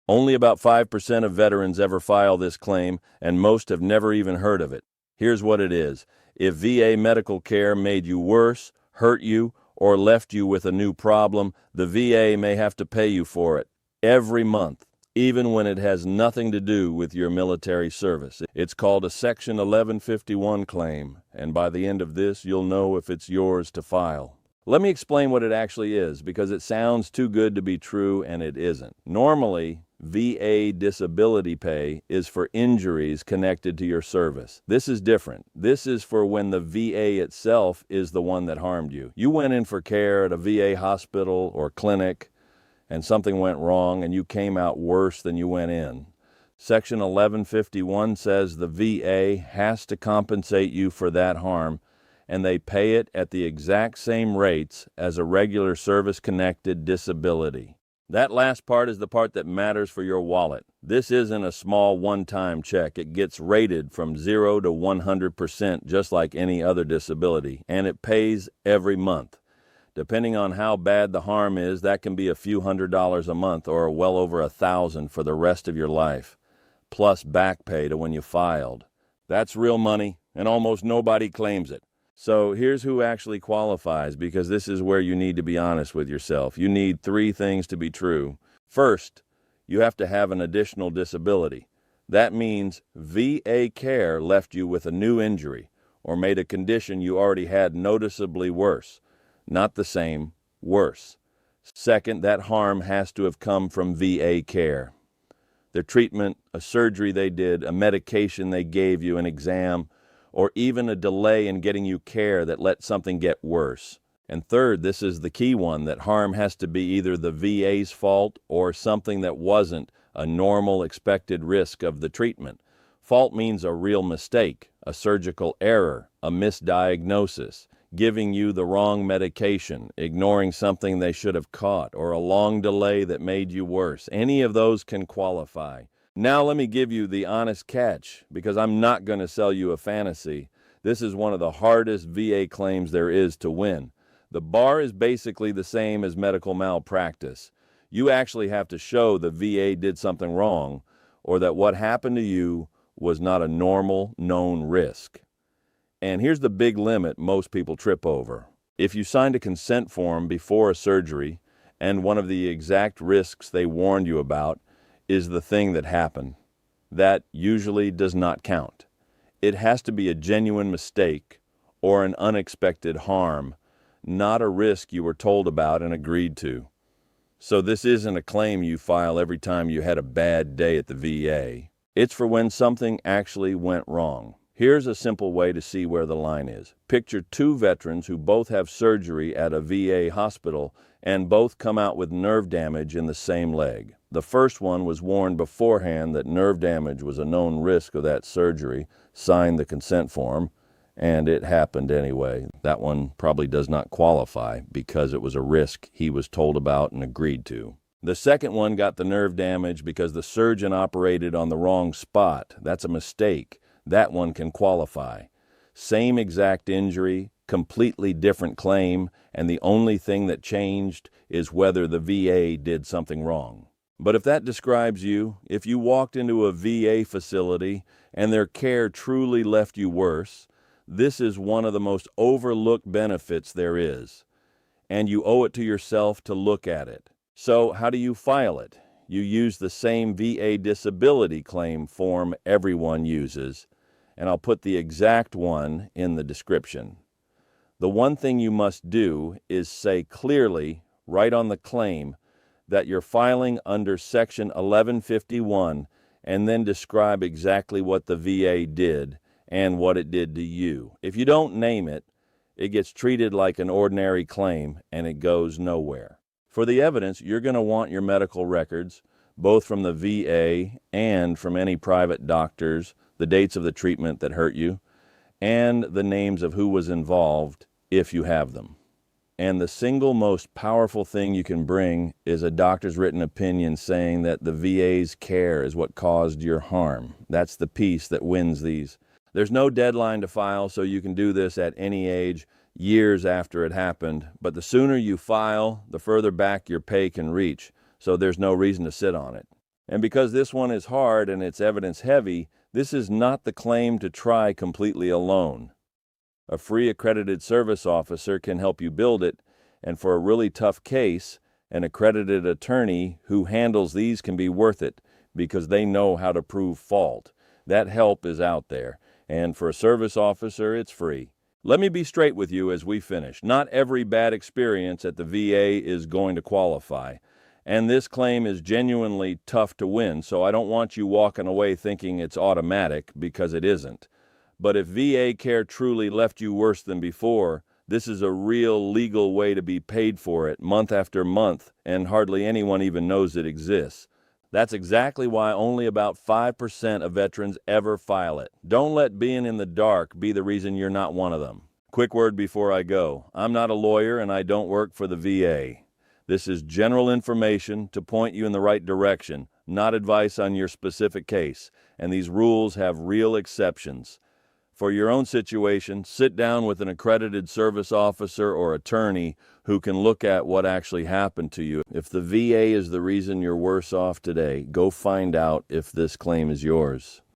Only about 5% of veterans ever file this claim, and most have never even heard of it. Here's what it is. If VA medical care made you worse, hurt you, or left you with a new problem, the VA may have to pay you for it every month, even when it has nothing to do with your military service. It's called a Section 1151 claim, and by the end of this, you'll know if it's yours to file. Let me explain what it actually is, because it sounds too good to be true, and it isn't. Normally, VA disability pay is for injuries connected to your service. This is different. This is for when the VA itself is the one that harmed you. You went in for care at a VA hospital or clinic, and something went wrong, and you came out worse than you went in. Section 1151 says the VA has to compensate you for that harm, and they pay it at the exact same rates as a regular service-connected disability. That last part is the part that matters for your wallet. This isn't a small one-time check. It gets rated from 0 to 100% just like any other disability, and it pays every month. Depending on how bad the harm is, that can be a few $100s a month or well over $1,000 for the rest of your life, plus back pay to when you filed. That's real money, and almost nobody claims it. So here's who actually qualifies, because this is where you need to be honest with yourself. You need 3 things to be true. First, you have to have an additional disability. That means VA care left you with a new injury or made a condition you already had noticeably worse. Not the same, worse. Second, that harm has to have come from VA care. Their treatment, a surgery they did, a medication they gave you, an exam, or even a delay in getting you care that let something get worse. And third, this is the key one, that harm has to be either the VA's fault or something that wasn't a normal expected risk of the treatment. Fault means a real mistake, a surgical error, a misdiagnosis, giving you the wrong medication, ignoring something they should have caught, or a long delay that made you worse. Any of those can qualify. Now let me give you the honest catch, because I'm not going to sell you a fantasy. This is one of the hardest VA claims there is to win. The bar is basically the same as medical malpractice. You actually have to show the VA did something wrong, or that what happened to you was not a normal, known risk. And here's the big limit most people trip over. If you signed a consent form before a surgery, and one of the exact risks they warned you about is the thing that happened, that usually does not count. It has to be a genuine mistake or an unexpected harm, not a risk you were told about and agreed to. So this isn't a claim you file every time you had a bad day at the VA. It's for when something actually went wrong. Here's a simple way to see where the line is. Picture 2 veterans who both have surgery at a VA hospital and both come out with nerve damage in the same leg. The first one was warned beforehand that nerve damage was a known risk of that surgery, signed the consent form, and it happened anyway. That one probably does not qualify because it was a risk he was told about and agreed to. The second one got the nerve damage because the surgeon operated on the wrong spot. That's a mistake. That one can qualify. Same exact injury, completely different claim, and the only thing that changed is whether the VA did something wrong. But if that describes you, if you walked into a VA facility and their care truly left you worse, this is one of the most overlooked benefits there is, and you owe it to yourself to look at it. So how do you file it? You use the same VA disability claim form everyone uses, and I'll put the exact one in the description. The one thing you must do is say clearly, right on the claim, that you're filing under Section 1151, and then describe exactly what the VA did and what it did to you. If you don't name it, it gets treated like an ordinary claim and it goes nowhere. For the evidence, you're going to want your medical records, both from the VA and from any private doctors, the dates of the treatment that hurt you, and the names of who was involved if you have them. And the single most powerful thing you can bring is a doctor's written opinion saying that the VA's care is what caused your harm. That's the piece that wins these. There's no deadline to file, so you can do this at any age, years after it happened. But the sooner you file, the further back your pay can reach, so there's no reason to sit on it. And because this one is hard and it's evidence heavy, this is not the claim to try completely alone. A free accredited service officer can help you build it, and for a really tough case, an accredited attorney who handles these can be worth it because they know how to prove fault. That help is out there, and for a service officer, it's free. Let me be straight with you as we finish. Not every bad experience at the VA is going to qualify. And this claim is genuinely tough to win, so I don't want you walking away thinking it's automatic, because it isn't. But if VA care truly left you worse than before, this is a real legal way to be paid for it month after month, and hardly anyone even knows it exists. That's exactly why only about 5% of veterans ever file it. Don't let being in the dark be the reason you're not one of them. Quick word before I go. I'm not a lawyer and I don't work for the VA. This is general information to point you in the right direction, not advice on your specific case, and these rules have real exceptions. For your own situation, sit down with an accredited service officer or attorney who can look at what actually happened to you. If the VA is the reason you're worse off today, go find out if this claim is yours.